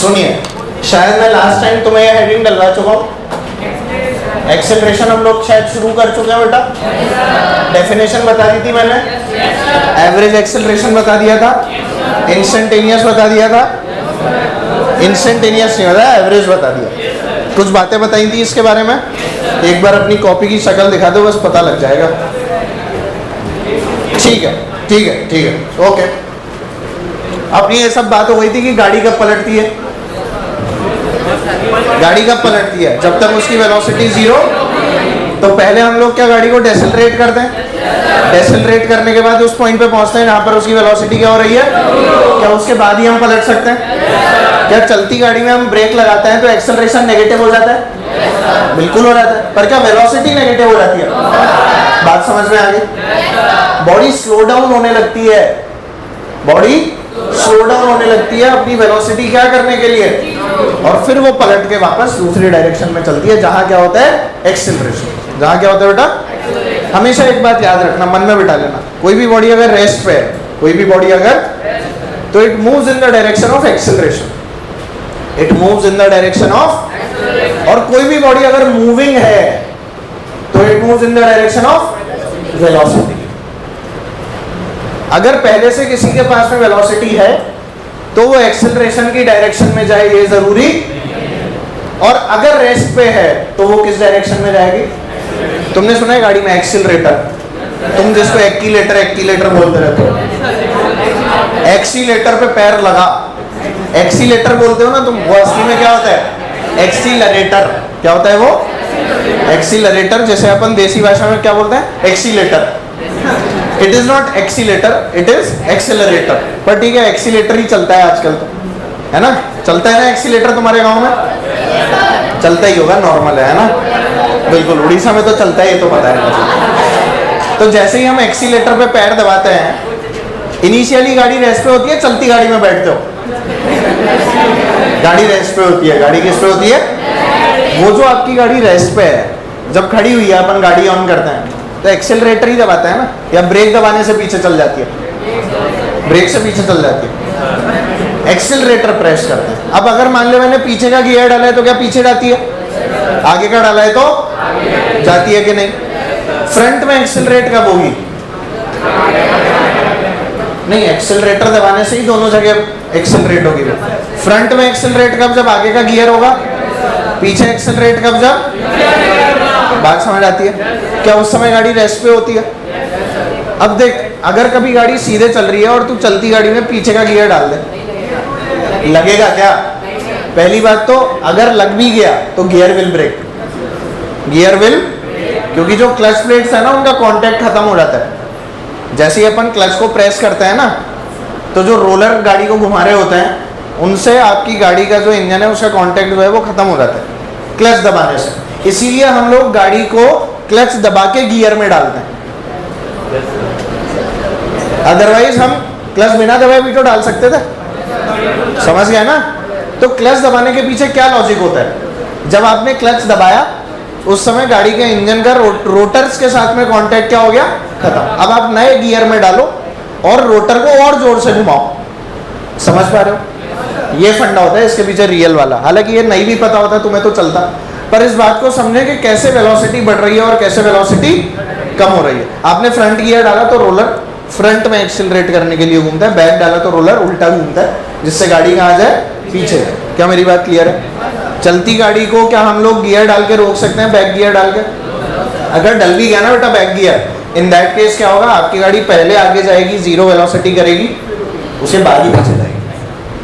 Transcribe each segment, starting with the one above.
सुनिए, शायद मैं लास्ट टाइम तुम्हें ये हेडिंग डलवा चुका हूँ। एक्सेलरेशन हम लोग शायद शुरू कर चुके हैं बेटा। डेफिनेशन बता दी थी मैंने, एवरेज एक्सेलरेशन बता दिया था, इंस्टेंटेनियस बता दिया था, इंस्टेंटेनियस नहीं बताया, एवरेज बता दिया। कुछ बातें बताई थी इसके बारे में, एक बार अपनी कॉपी की शक्ल दिखा दो, बस पता लग जाएगा। ठीक है ठीक है ठीक है, ओके। अपनी ये सब बात हो गई थी कि गाड़ी कब पलटती है, गाड़ी कब पलटती है, जब तक उसकी वेलोसिटी जीरो। तो पहले हम लोग क्या गाड़ी को डेसेलरेट करते हैं, डेसेलरेट करने के बाद उस पॉइंट पे पहुंचते हैं जहां पर उसकी वेलोसिटी क्या हो रही है, क्या उसके बाद ही हम पलट सकते हैं? क्या चलती गाड़ी में हम ब्रेक लगाते हैं तो एक्सेलरेशन नेगेटिव हो जाता है? बिल्कुल हो जाता है, पर क्या वेलोसिटी नेगेटिव हो जाती है? बात समझ में आ गई? बॉडी स्लो डाउन होने लगती है, बॉडी स्लो डाउन होने लगती है अपनी वेलोसिटी क्या करने के लिए, और फिर वो पलट के वापस दूसरी डायरेक्शन में चलती है जहां क्या होता है, एक्सेलरेशन। जहां क्या होता है बेटा, हमेशा एक बात याद रखना, मन में बिठा लेना, कोई भी बॉडी अगर रेस्ट पे है, कोई भी बॉडी अगर, तो it moves in the direction of acceleration, it moves in the direction of, और कोई भी बॉडी अगर मूविंग है तो it moves in the direction of velocity. अगर पहले से किसी के पास में वेलोसिटी है तो वो एक्सेलरेशन की डायरेक्शन में जाए, ये जरूरी, और अगर रेस्ट पे है तो वो किस डायरेक्शन में जाएगी? तुमने सुना है गाड़ी में एक्सीलरेटर, तुम जिसको एक्सीलेटर एक्सीलेटर बोलते रहते हो, एक्सीलेटर पे पैर लगा, एक्सीलेटर बोलते हो ना तुम, वो असली में क्या होता है, एक्सीलरेटर। क्या होता है वो? एक्सीलरेटर। जैसे अपन देसी भाषा में क्या बोलते हैं, accelerator. It is not accelerator, it is accelerator. पर ठीक है, एक्सीलेटर ही चलता है आजकल तो, है ना? चलता है ना एक्सीलेटर तुम्हारे गांव में? चलता ही होगा, नॉर्मल है ना? बिल्कुल, उड़ीसा में तो चलता है, ये तो पता है मुझे। तो जैसे ही हम एक्सीलेटर पे पैर दबाते हैं, इनिशियली गाड़ी रेस्ट पे होती है, चलती गाड़ी में बैठते हो, गाड़ी रेस्ट पे होती है। गाड़ी किस पे होती है? वो जो आपकी गाड़ी रेस्ट पे है, जब खड़ी हुई है अपन गाड़ी ऑन करते हैं तो एक्सेलरेटर ही दबाते हैं ना, या ब्रेक दबाने से पीछे चल जाती है, ब्रेक से पीछे चल जाती है, एक्सेलरेटर प्रेस करते हैं। अब अगर मान लो मैंने पीछे का गियर डाला है तो क्या पीछे जाती है? आगे का डाला है तो जाती है कि नहीं? फ्रंट में एक्सेलरेट कब होगी? नहीं, एक्सेलरेटर दबाने से ही दोनों जगह एक्सेलरेट होगी। फ्रंट में एक्सेलरेट कब? जब आगे का गियर होगा। पीछे एक्सेलरेट कब? जब, बात समझ आती है क्या? उस समय गाड़ी रेस्ट पे होती है। अब देख, अगर कभी गाड़ी सीधे चल रही है और तू चलती गाड़ी में पीछे का गियर डाल दे, लगेगा क्या? पहली बात तो अगर लग भी गया तो gear will break, gear will, क्योंकि जो क्लच प्लेट्स है ना उनका कांटेक्ट खत्म हो जाता है। जैसे ही अपन क्लच को प्रेस करते हैं ना, तो जो रोलर गाड़ी को घुमा रहे होते हैं उनसे आपकी गाड़ी का जो इंजन है उसका कांटेक्ट जो है वो खत्म हो जाता है क्लच दबाने से। इसीलिए हम लोग गाड़ी को क्लच दबा के गियर में डालते हैं, अदरवाइज हम क्लच बिना दबाए भी तो डाल सकते थे। समझ गया ना? तो क्लच दबाने के पीछे क्या लॉजिक होता है? जब आपने क्लच दबाया उस समय गाड़ी के इंजन का रोटर्स के साथ में कांटेक्ट क्या हो गया? खत्म। अब आप नए गियर में डालो और रोटर को और जोर से घुमाओ। समझ पा रहे हो? ये फंडा होता है इसके पीछे रियल वाला। हालांकि ये नहीं भी पता होता तुम्हें तो चलता, पर इस बात को समझे कि कैसे वेलोसिटी बढ़ रही है और कैसे वेलोसिटी कम हो रही है। आपने फ्रंट गियर डाला तो रोलर फ्रंट में एक्सीलरेट करने के लिए घूमता है, बैक डाला तो रोलर उल्टा घूमता है, जिससे गाड़ी कहाँ जाए? पीछे। क्या मेरी बात क्लियर है? चलती गाड़ी को क्या हम लोग गियर डाल के रोक सकते हैं, बैक गियर डाल के? अगर डल भी गया ना बेटा back gear, in that case क्या होगा? आपकी गाड़ी पहले आगे जाएगी, जीरो वेलोसिटी करेगी, उसके बाद ही पीछे जाएगी,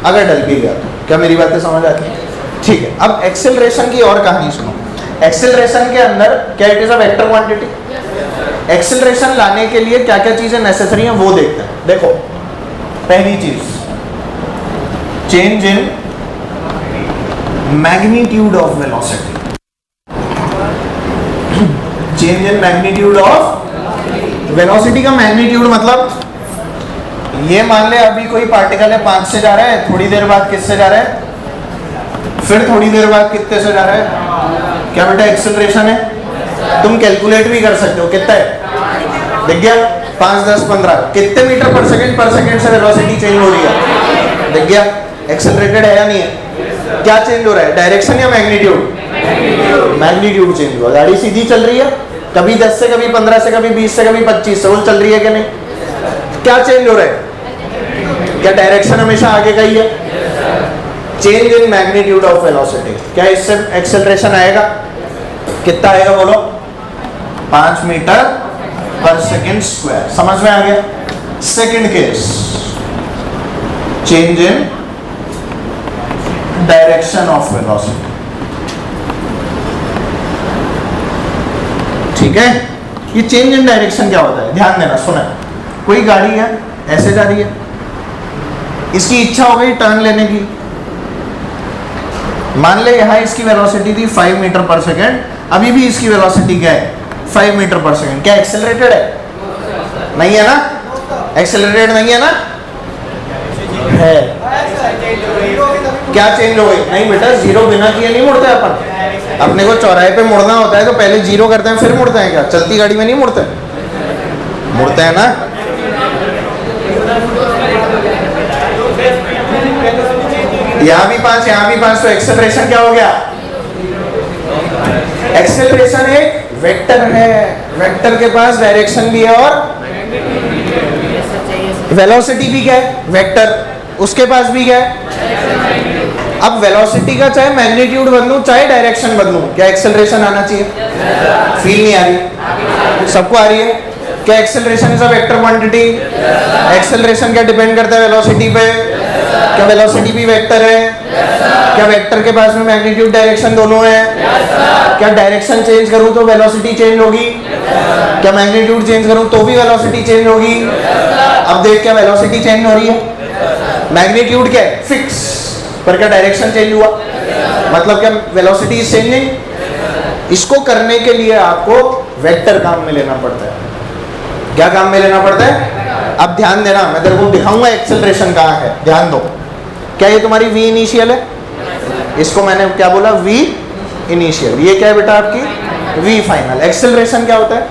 अगर डल भी गया तो। क्या मेरी बातें समझ आती है? ठीक है। अब एक्सेलरेशन की और कहानी सुनो। एक्सेलरेशन के अंदर क्या it is a vector quantity? Acceleration लाने के लिए क्या क्या चीजें नेसेसरी हैं वो देखते हैं। देखो, पहली चीज, change in magnitude of velocity. Change in magnitude of velocity का मैग्नीट्यूड मतलब, ये मान ले अभी कोई पार्टिकल है 5 से जा रहा है, थोड़ी देर बाद किससे जा रहा है, फिर थोड़ी देर बाद कितने से जा रहा है? क्या बेटा एक्सेलरेशन है? तुम कैलकुलेट भी कर सकते हो, कितना है? दिख गया? 5, 10, 15 कितने मीटर पर सेकंड से वेलोसिटी चेंज हो रही है? दिख गया? एक्सेलरेटेड है या नहीं है? क्या चेंज हो रहा है, डायरेक्शन या मैग्नीट्यूड? मैग्नीट्यूड चेंज हुआ। गाड़ी सीधी चल रही है, कभी 10 से, कभी 15 से, कभी 20 से, कभी 25 से, वो चल रही है कि नहीं? क्या चेंज हो रहा है? क्या डायरेक्शन हमेशा आगे का ही है? Change in magnitude of velocity. क्या इससे एक्सेलरेशन आएगा? कितना आएगा बोलो? 5 मीटर पर सेकेंड स्क्वायर। समझ में आ गया? Second case, change in direction of velocity. ठीक है, ये चेंज इन डायरेक्शन क्या होता है? ध्यान देना, सुना। कोई गाड़ी है ऐसे जा रही है, इसकी इच्छा हो गई टर्न लेने की। मान ले यहां इसकी वेलोसिटी थी 5 मीटर पर सेकेंड, अभी भी इसकी वेलोसिटी क्या है? 5 मीटर पर सेकेंड। क्या एक्सेलरेटेड है? नहीं है ना? एक्सेलरेटेड नहीं है ना? है। क्या चेंज हो गई? नहीं बेटा, जीरो बिना किए नहीं मुड़ते अपन। अपने को चौराहे पे मुड़ना होता है तो पहले जीरो करते हैं फिर मुड़ते हैं। क्या चलती गाड़ी में नहीं मुड़ते? मुड़ते हैं ना? यहां भी 5, यहां भी 5, तो एक्सेलरेशन क्या हो गया? एक्सेलरेशन एक वेक्टर है, वेक्टर के पास डायरेक्शन भी है और वेलोसिटी भी क्या है? वेक्टर, उसके पास भी क्या है? अब वेलोसिटी का चाहे मैग्नीट्यूड बदलूं चाहे डायरेक्शन बदलूं, क्या एक्सेलरेशन आना चाहिए? फील नहीं आ रही? सबको आ रही है? क्या acceleration is a vector quantity? Acceleration क्या डिपेंड करता है वेलोसिटी पे? क्या वेलोसिटी भी वेक्टर है? क्या वेक्टर के पास में मैग्नीट्यूड डायरेक्शन दोनों है? क्या डायरेक्शन चेंज करूं तो वेलोसिटी चेंज होगी? क्या मैग्नीट्यूड चेंज करूं तो भी वेलोसिटी चेंज होगी? अब देख, क्या वेलोसिटी चेंज हो रही है? मैग्नीट्यूड क्या है? फिक्स, पर क्या डायरेक्शन चेंज हुआ? मतलब क्या वेलोसिटी इज चेंजिंग? इसको करने के लिए आपको वेक्टर काम में लेना पड़ता है। क्या काम में लेना पड़ता है? अब ध्यान देना, मैं तेरे को दिखाऊंगा एक्सेलरेशन कहाँ है, ध्यान दो। क्या ये तुम्हारी v इनिशियल है? इसको मैंने क्या बोला? v initial. ये क्या है बेटा आपकी? v final. एक्सेलरेशन क्या होता है?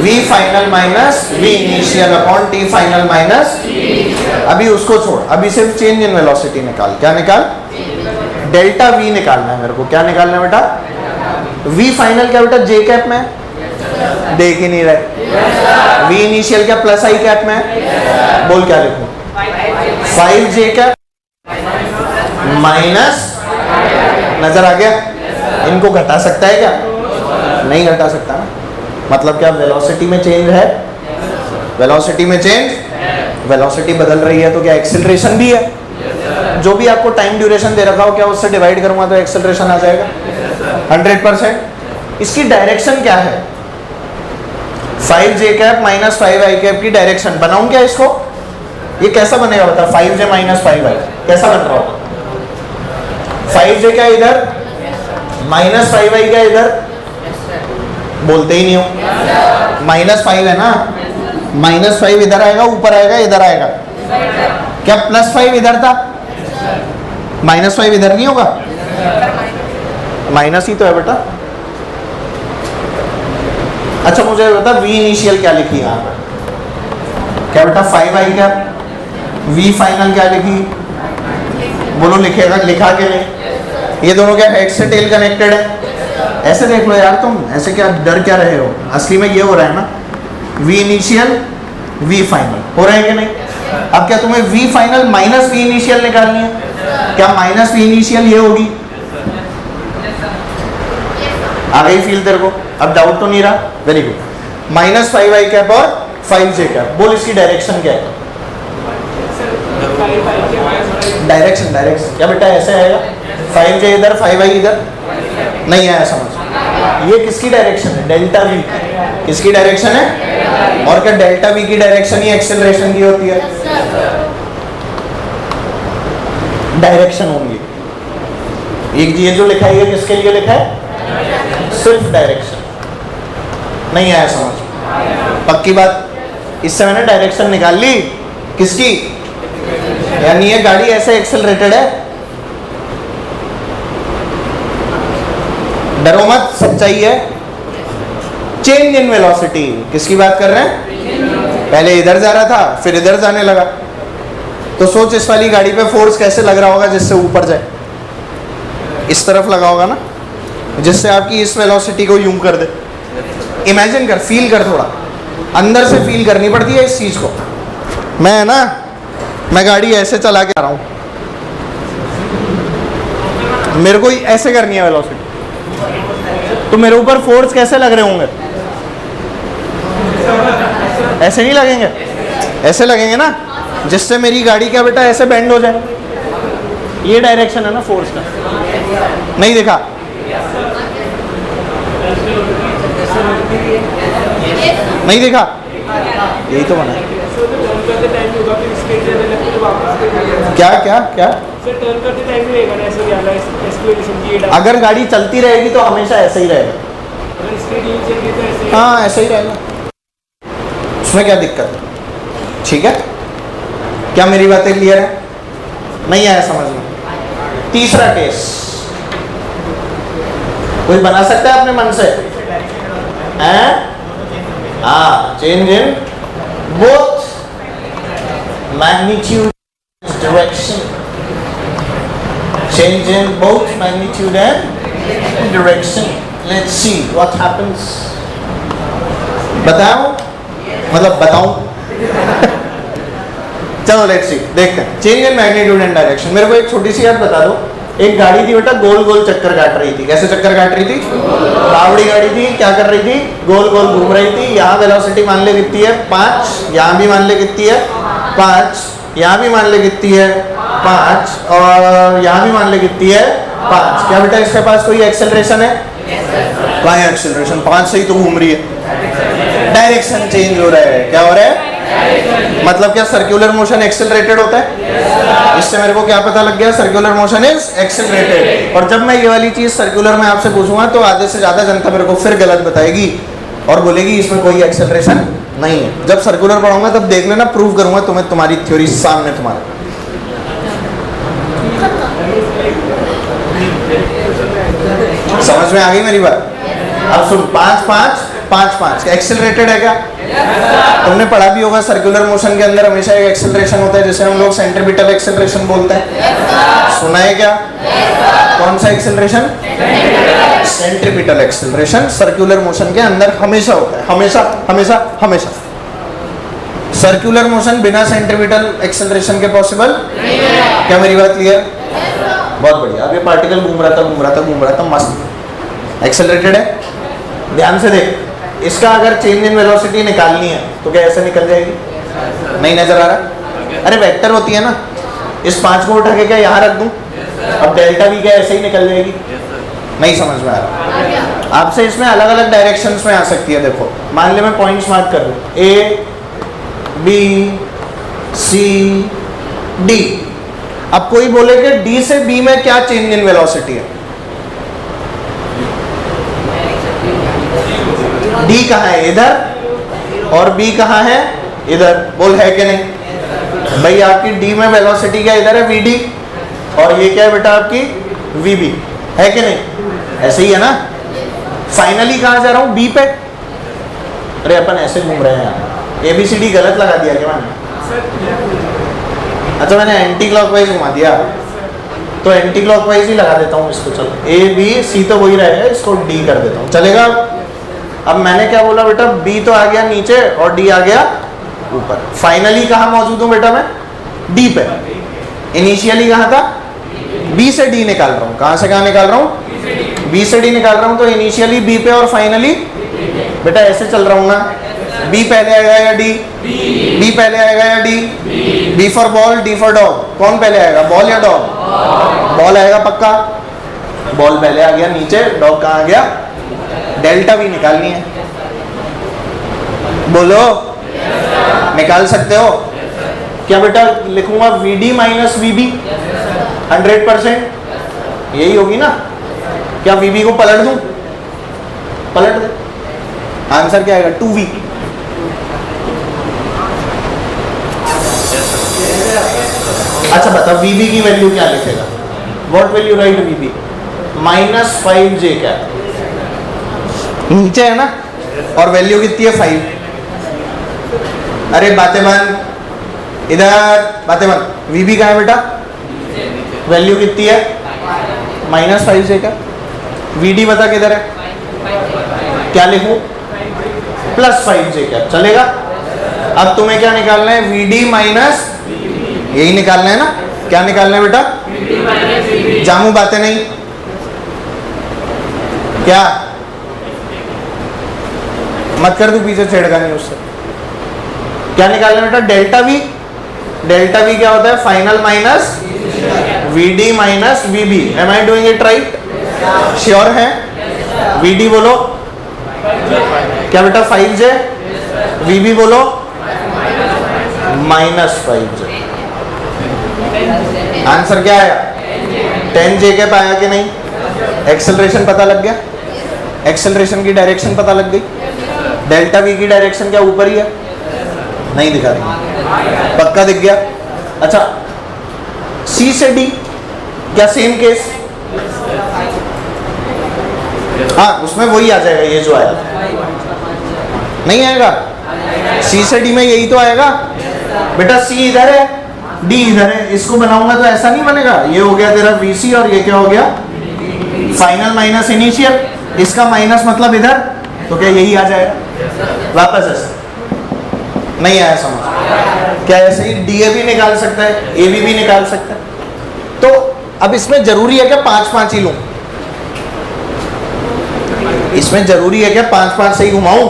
v final minus v initial upon t final minus. अभी उसको छोड़, अभी सिर्फ चेंज इन वेलोसिटी निकाल। क्या निकाल? डेल्टा v निकालना है मेरे को। क्या निकालना है बेटा? v फाइनल क्या बेटा? j कैप में, देख ही नहीं रहे। v इनिशियल क्या प्लस i कैप में? बोल क्या लिखूं? 5j कैप माइनस, नजर आ गया? इनको घटा सकता है क्या? नहीं घटा सकता ना। मतलब क्या वेलोसिटी में चेंज है? वेलोसिटी में चेंज, वेलोसिटी बदल रही है तो क्या एक्सेलरेशन भी है? जो भी आपको टाइम ड्यूरेशन दे रखा हो, क्या उससे डिवाइड करूंगा तो एक्सेलरेशन आ जाएगा 100%। इसकी डायरेक्शन क्या है? 5j cap minus 5i cap की डायरेक्शन बनाऊं क्या इसको? ये कैसा बनेगा बता? 5j माइनस 5i कैसा बन रहा होगा? 5j क्या इधर, माइनस 5i क्या इधर? बोलते ही नहीं हो। -5 है ना? -5 इधर आएगा, ऊपर आएगा, इधर आएगा। क्या +5 इधर था? -5 इधर नहीं होगा? माइनस ही तो है बेटा। अच्छा मुझे बता v इनिशियल क्या लिखी यहाँ पर? क्या बेटा? 5i क्या? v फाइनल क्या लिखी? बोलो लिखेगा, लिखा के नहीं? ये दोनों क्या हेड से टेल कनेक्टेड है? ऐसे देख लो यार, तुम ऐसे क्या डर क्या रहे हो? असली में ये हो रहा है ना, v इनिशियल v फाइनल हो रहा है कि नहीं? अब क्या तुम्हें v final minus v initial निकालनी है? क्या माइनस v इनिशियल ये होगी? आ गई फील तेरे को? अब डाउट तो नहीं रहा? Very good. -5i कैप और 5j कैप। बोल इसकी डायरेक्शन क्या है? डायरेक्शन, डायरेक्शन क्या बेटा? ऐसे आएगा, 5j इधर 5i इधर। नहीं आया समझ? ये किसकी डायरेक्शन है? Delta v। किसकी डायरेक्शन है? और क्या डेल्टा v की डायरेक्शन ही एक्सेलरेशन की होती है? Direction only. एक ये जो लिखा है ये किसके लिए लिखा है? सिर्फ डायरेक्शन। नहीं आया समझ? पक्की बात? इससे मैंने डायरेक्शन निकाल ली। किसकी? यानी ये गाड़ी ऐसे एक्सेलरेटेड है। डरो मत, सच्चाई है। Change in velocity. किसकी बात कर रहे हैं? पहले इधर जा रहा था, फिर इधर जाने लगा। तो सोच इस वाली गाड़ी पे फोर्स कैसे लग रहा होगा जिससे ऊपर जाए। इस तरफ लगा होगा ना, जिससे आपकी इस वेलोसिटी को यूं कर दे। इमेजिन कर, फील कर, थोड़ा अंदर से फील करनी पड़ती है इस चीज को। मैं ना, मैं गाड़ी ऐसे चला के आ रहा हूं, मेरे को ऐसे करनी है वेलोसिटी, तो मेरे ऊपर फोर्स कैसे लग रहे होंगे? ऐसे नहीं लगेंगे, ऐसे लगेंगे ना, जिससे मेरी गाड़ी क्या बेटा ऐसे बेंड हो जाए। ये डायरेक्शन है ना फोर्स का। नहीं देखा? नहीं देखा? यही तो बना है। क्या क्या क्या? अगर गाड़ी चलती रहेगी तो हमेशा ऐसे ही रहेगा। हाँ ऐसे ही रहेगा, उसमें क्या दिक्कत है? ठीक है, क्या मेरी बातें क्लियर है? नहीं आया समझ में? तीसरा केस कोई बना सकता है अपने मन से? हैं? हाँ, change in both magnitude direction, change in both magnitude and direction. Let's see what happens. बताऊं? मतलब बताऊं? चलो लेट्स सी, देखते हैं। Change in magnitude and direction. मेरे को एक छोटी सी बात बता दो। एक गाड़ी थी बेटा, गोल गोल चक्कर काट रही थी। कैसे चक्कर काट रही थी? बावड़ी गाड़ी थी, क्या कर रही थी? गोल गोल घूम रही थी। यहाँ वेलोसिटी मान ले कितनी है? 5। यहाँ भी मान ले कितनी है? 5। यहाँ भी मान ले कितनी है? 5। और यहाँ भी मान ले कितनी है? 5। क्या बेटा इसके पास कोई एक्सेलरेशन है? कहाँ है एक्सेलरेशन? 5 से ही तो घूम रही है। डायरेक्शन चेंज हो रहा है। क्या हो रहा है? मतलब क्या सर्कुलर मोशन एक्सेलरेटेड होता है? इससे मेरे को क्या पता लग गया? Circular motion is accelerated. और जब मैं ये वाली चीज सर्कुलर में आपसे पूछूंगा तो आधे से ज्यादा जनता मेरे को फिर गलत बताएगी और बोलेगी इसमें कोई एक्सेलरेशन नहीं है। जब सर्कुलर पढ़ाऊंगा तब देख लेना, प्रूव करूंगा तुम्हें, तुम्हारी थ्योरी सामने तुम्हारे। समझ में आ गई मेरी बात? अब सुन, 5 5 5 5 एक्सेलरेटेड है क्या? तुमने पढ़ा भी होगा सर्कुलर मोशन के अंदर हमेशा एक एक्सेलरेशन होता है जिसे हम लोग सेंट्रीपिटल एक्सेलरेशन बोलते हैं। सुना है क्या? कौन सा acceleration? Centripetal acceleration circular motion के अंदर हमेशा होता है। हमेशा हमेशा हमेशा। सर्कुलर मोशन बिना सेंट्रीपिटल एक्सेलरेशन के पॉसिबल? क्या मेरी बात क्लियर? बहुत बढ़िया। अब ये पार्टिकल घूम रहा था, मस्त एक्सेलरेटेड है। ध्यान से देख, इसका अगर चेंज इन वेलोसिटी निकालनी है तो क्या ऐसे निकल जाएगी? नहीं नजर आ रहा? अरे वेक्टर होती है ना, इस 5 को उठा के क्या यहाँ रख दूं? अब डेल्टा भी क्या ऐसे ही निकल जाएगी? नहीं समझ में आ रहा? आपसे इसमें अलग अलग डायरेक्शंस में आ सकती है। देखो मान ले मैं पॉइंट्स मार्क कर लूं, A B C D। अब कोई बोले कि D से B में क्या चेंज इन वेलोसिटी है? D कहाँ है? इधर। और B कहाँ है? इधर। बोल है कि नहीं? भाई आपकी D में वेलोसिटी क्या इधर है? VD। और ये क्या है बेटा आपकी? VB। है कि नहीं? ऐसे ही है ना? फाइनली कहाँ जा रहा हूँ? B पे। अरे अपन ऐसे घूम रहे हैं यार, ABCD गलत लगा दिया क्या मैंने? अच्छा मैंने एंटी क्लॉकवाइज घुमा दिया, तो एंटी क्लॉकवाइज ही लगा देता हूँ इसको। चलो A B C तो वही रहेगा, इसको D कर देता हूँ, चलेगा? अब मैंने क्या बोला बेटा? B तो आ गया नीचे और D आ गया ऊपर। फाइनली कहाँ मौजूद हूँ बेटा मैं? D पे। इनिशियली कहाँ था? B से D निकाल रहा हूँ। कहाँ से कहाँ निकाल रहा हूँ? B से D निकाल रहा हूँ। तो इनिशियली B पे और फाइनली बेटा ऐसे चल रहा हूँ ना। B पहले आएगा या D? B पहले आएगा या D? B for ball, D for dog. कौन पहले आएगा, बॉल या डॉग? बॉल आएगा पक्का। बॉल पहले आ गया नीचे, डॉग कहाँ आ गया? डेल्टा भी निकालनी है। बोलो निकाल सकते हो? क्या बेटा लिखूंगा? VD minus VB 100%। यही होगी ना? क्या VB को पलट दूं? पलट दे। आंसर क्या आएगा? 2V। अच्छा बता VB की वैल्यू क्या लिखेगा? What will you right VB? -5J क्या है? नीचे है ना, और वैल्यू कितनी है? 5। अरे बातें बंद, इधर बातें बंद। VB कहाँ है बेटा? वैल्यू कितनी है? -5j का। VD बता किधर है, क्या लिखूं, +5j क्या चलेगा। अब तुम्हें क्या निकालना है, VD माइनस, यही निकालना है ना, क्या निकालना है बेटा, जामू बातें नहीं, क्या मत कर तू पीछे छेड़खानी उससे। क्या निकालना है बेटा, डेल्टा वी। डेल्टा वी क्या होता है, final minus VD minus VB। Am I doing it right, sure है। VD बोलो क्या बेटा, 5j, VB बोलो -5j। आंसर क्या आया, 10j के पाया कि नहीं। एक्सेलरेशन पता लग गया, एक्सेलरेशन की डायरेक्शन पता लग गई। डेल्टा वी की डायरेक्शन क्या ऊपर ही है, नहीं दिखा रही, पक्का दिख गया। अच्छा C से D क्या सेम केस, हाँ उसमें वही आ जाएगा, ये जो आया नहीं आएगा, C से D में यही तो आएगा बेटा। C इधर है, D इधर है, इसको बनाऊंगा तो ऐसा नहीं बनेगा। ये हो गया तेरा VC और ये क्या हो गया, फाइनल माइनस इनिशियल। इसका माइनस मतलब इधर, तो क्या यही आ जाएगा वापस ऐसा, नहीं आया समझ। क्या ऐसे ही DA भी निकाल सकता है, AB भी निकाल सकता है। तो अब इसमें जरूरी है क्या 5-5 ही लूं, इसमें जरूरी है क्या 5-5 से ही घुमाऊं,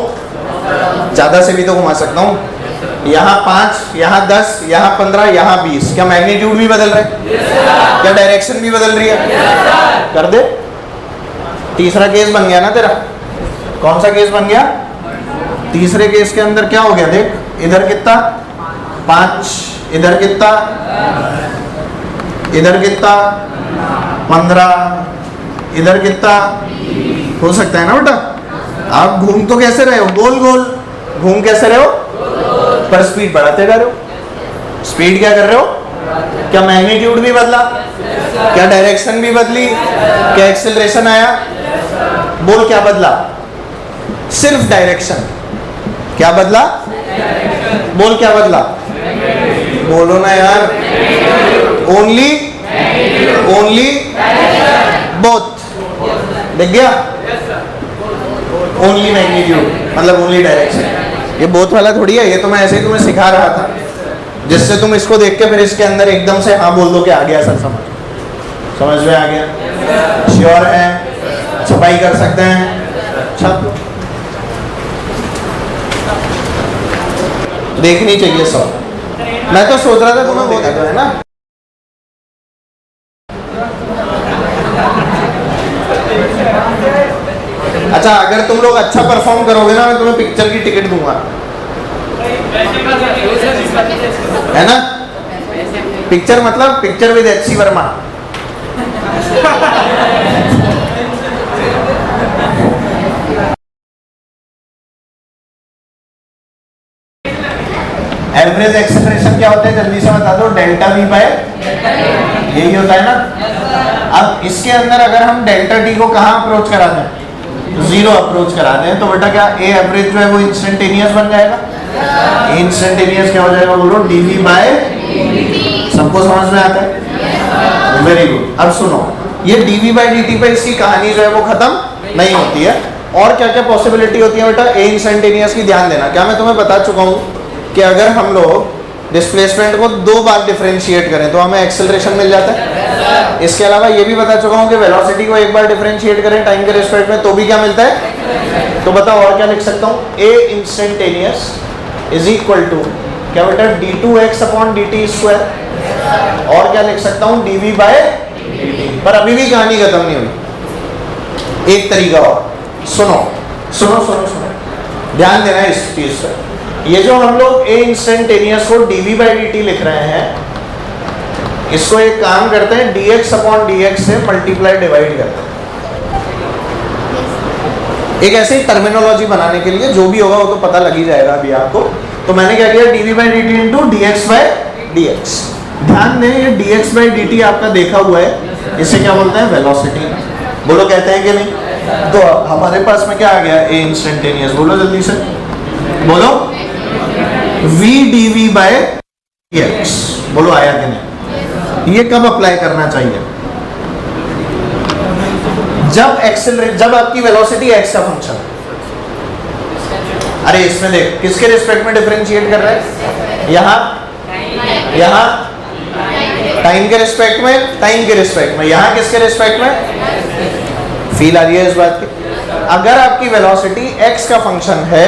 ज्यादा से भी तो घुमा सकता हूं। यहाँ 5, यहाँ 10, यहाँ 15, यहाँ 20, क्या मैग्नीट्यूड भी बदल रहा है, क्या डायरेक्शन भी बदल रही है, कर दे। तीसरा केस बन गया ना तेरा, कौन सा केस बन गया, तीसरे केस के अंदर क्या हो गया देख, इधर कितना 5, इधर कितना, इधर कितना 15, इधर कितना, हो सकता है ना बेटा। आप घूम तो कैसे रहे हो, गोल गोल घूम कैसे रहे हो, पर स्पीड बढ़ाते जा रहे हो। स्पीड क्या कर रहे हो, क्या मैग्नीट्यूड भी बदला, क्या डायरेक्शन भी बदली, क्या एक्सेलरेशन आया, बोल क्या बदला, सिर्फ डायरेक्शन। क्या बदला, बोल क्या बदला, बोलो ना यार, ओनली ओनली बोथ, देख गया, ओनली मैग्नीट्यूड मतलब ओनली डायरेक्शन। ये बोथ वाला थोड़ी है, ये तो मैं ऐसे ही तुम्हें सिखा रहा था, जिससे तुम इसको देख के फिर इसके अंदर एकदम से हाँ बोल दो कि आ गया सर, समझ में आ गया, श्योर है, छपाई कर सकते हैं, छाप लो। देखनी चाहिए सब, मैं तो सोच रहा था तुम्हें वो देखा है ना। अच्छा अगर तुम लोग अच्छा परफॉर्म करोगे ना, मैं तुम्हें पिक्चर की टिकट दूंगा, है ना। पिक्चर मतलब picture with HC Verma. Average acceleration क्या होता है, जल्दी से बता दो, डेल्टा V बाय, यही होता है ना। अब इसके अंदर अगर हम डेल्टा T को कहाँ अप्रोच कराते हैं, 0 अप्रोच कराते हैं, तो बेटा क्या ए एवरेज जो है वो इंस्टेंटेनियस बन जाएगा। इंस्टेंटेनियस क्या हो जाएगा बोलो, dV बाय, सबको समझ में आता है, वेरी गुड। अब सुनो, ये dV बाय dt पे इसकी कहानी जो है वो खत्म नहीं होती है। और क्या क्या पॉसिबिलिटी होती है बेटा, ए इंस्टेंटेनियस की ध्यान देना। क्या मैं तुम्हें बता चुका हूँ कि अगर हम लोग डिस्प्लेसमेंट को 2 बार डिफरेंशिएट करें तो हमें एक्सेलरेशन मिल जाता है। इसके अलावा ये भी बता चुका हूँ कि वेलोसिटी को 1 बार डिफरेंशिएट करें टाइम के रिस्पेक्ट में तो भी क्या मिलता है। तो बताओ और क्या लिख सकता हूँ, ए इंस्टेंटेनियस इज इक्वल टू क्या बेटा, d2x अपॉन dt स्क्वायर। और क्या लिख सकता हूँ, dv बाय dt। पर अभी भी कहानी खत्म नहीं हुई, एक तरीका और सुनो सुनो सुनो सुनो, ध्यान देना है इस चीज पर। ये जो हम लोग ए इंस्टेंटेनियस को dv बाई dt लिख रहे हैं, इसको एक काम करते हैं dx अपॉन dx से मल्टीप्लाई डिवाइड करते हैं। एक ऐसी टर्मिनोलॉजी बनाने के लिए जो भी होगा वो तो पता लग ही जाएगा अभी आपको। तो मैंने क्या किया, dv by dt into dx by dx। ध्यान दें ये dx बाई dt आपका देखा हुआ है, इसे क्या बोलते हैं, वेलोसिटी। बोलो कहते हैं कि नहीं। तो हमारे पास में क्या आ गया, ए इंस्टेंटेनियस, बोलो जल्दी से बोलो, v dv बाय dx। बोलो आया कि नहीं। ये कब अप्लाई करना चाहिए, जब आपकी वेलोसिटी x का फंक्शन है, अरे इसमें देख किसके रिस्पेक्ट में डिफरेंशिएट कर रहा है, यहाँ टाइम के रिस्पेक्ट में, टाइम के रिस्पेक्ट में, यहाँ किसके रिस्पेक्ट में, फील आ रही है इस बात की। अगर आपकी वेलोसिटी x का फंक्शन है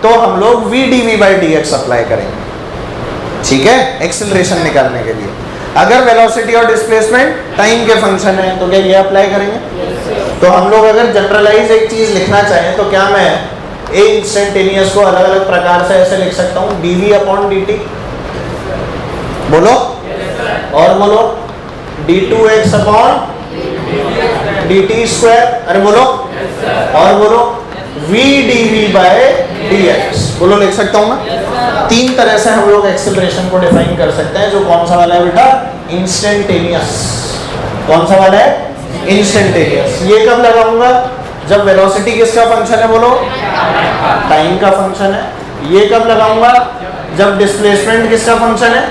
तो हम लोग v dv by dx apply करेंगे, ठीक है, एक्सेलरेशन निकालने के लिए। अगर वेलोसिटी और डिस्प्लेसमेंट टाइम के फंक्शन है तो क्या ये अप्लाई करेंगे। तो हम लोग अगर जनरलाइज एक चीज लिखना चाहें तो क्या मैं ए इंस्टेंटेनियस को अलग अलग प्रकार से ऐसे लिख सकता हूँ, dv अपॉन dt, बोलो और बोलो, d2x अपॉन dt स्क्वायर, अरे बोलो और बोलो, v dv by dx, बोलो लिख सकता हूँ मैं। तीन तरह से हम लोग एक्सेलरेशन को डिफाइन कर सकते हैं, जो कौन सा वाला है बेटा, इंस्टेंटेनियस। कौन सा वाला है, इंस्टेंटेनियस। ये कब लगाऊंगा, जब वेलोसिटी किसका फंक्शन है, बोलो टाइम का फंक्शन है। ये कब लगाऊंगा, जब डिस्प्लेसमेंट किसका फंक्शन है।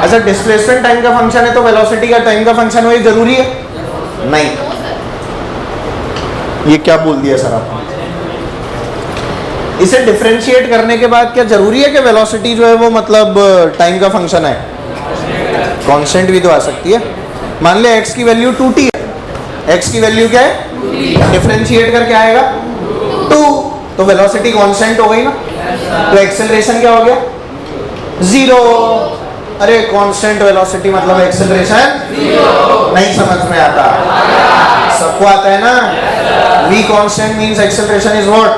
अच्छा, डिस्प्लेसमेंट टाइम का फंक्शन है तो वेलोसिटी का टाइम का फंक्शन हो, ये जरूरी है नहीं। ये क्या बोल दिया सर आपने। इसे डिफरेंशिएट करने के बाद क्या जरूरी है कि वेलोसिटी जो है वो मतलब टाइम का फंक्शन है, कांस्टेंट भी तो आ सकती है। मान ले x की वैल्यू 2t है, x की वैल्यू क्या है, डिफरेंशिएट करके आएगा 2, तो वेलोसिटी कांस्टेंट हो गई ना, तो एक्सेलरेशन क्या हो गया, 0। अरे कांस्टेंट वेलोसिटी मतलब एक्सेलरेशन नहीं समझ में आता, सबको आता है ना। v constant means acceleration is what,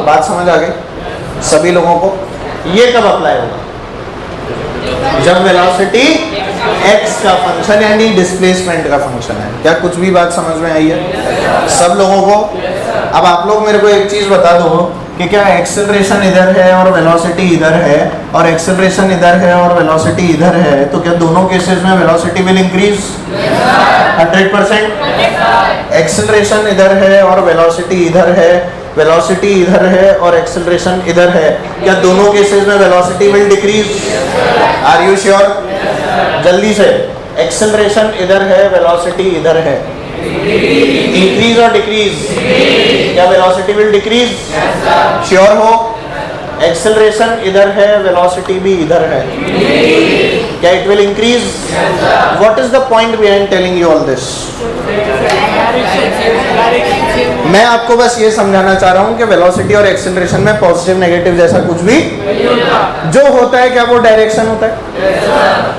बात समझ आ गई सभी लोगों को। ये कब अप्लाई होगा, जब वेलोसिटी x का फंक्शन यानी डिस्प्लेसमेंट का फंक्शन है। क्या कुछ भी बात समझ में आई है सब लोगों को। अब आप लोग मेरे को एक चीज बता दो कि क्या एक्सेलरेशन इधर है और वेलोसिटी इधर है, और एक्सेलरेशन इधर है और वेलोसिटी इधर है, तो क्या दोनों केसेस में वेलोसिटी विल इंक्रीज 100%। एक्सेलरेशन इधर है और वेलोसिटी इधर है, वेलोसिटी इधर है और एक्सेलरेशन इधर है, क्या दोनों केसेस में velocity will decrease. Are you sure, जल्दी से, एक्सेलरेशन इधर है वेलोसिटी इधर है, इंक्रीज और डिक्रीज, क्या वेलोसिटी विल डिक्रीज, श्योर हो। एक्सेलरेशन इधर है वेलोसिटी भी इधर है, क्या it will increase. What is the point behind telling you all this. मैं आपको बस ये समझाना चाह रहा हूं कि वेलोसिटी और एक्सेलरेशन में पॉजिटिव नेगेटिव जैसा कुछ भी जो होता है, क्या वो डायरेक्शन होता है।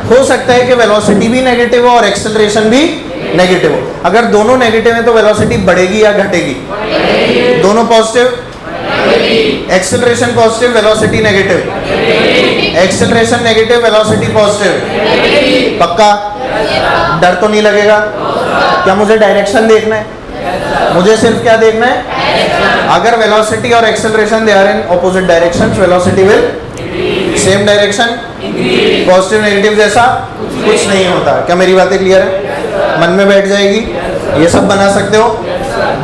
हो सकता है कि वेलोसिटी भी नेगेटिव हो और एक्सेलरेशन भी नेगेटिव हो। अगर दोनों नेगेटिव है तो वेलोसिटी बढ़ेगी या घटेगी, दोनों positive, acceleration positive velocity negative, acceleration negative velocity positive, पक्का, डर तो नहीं लगेगा। क्या मुझे डायरेक्शन देखना है, मुझे सिर्फ क्या देखना है, अगर वेलोसिटी और acceleration they are in opposite directions, velocity will same direction, positive negative जैसा कुछ नहीं होता। क्या मेरी बातें क्लियर है, मन में बैठ जाएगी। ये सब बना सकते हो,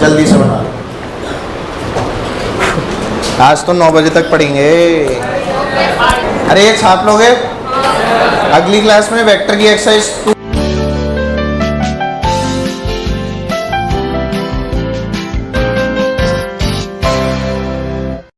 जल्दी से बना लो। आज तो 9 बजे तक पढ़ेंगे। अरे ये छाप लोगे, अगली क्लास में वेक्टर की एक्सरसाइज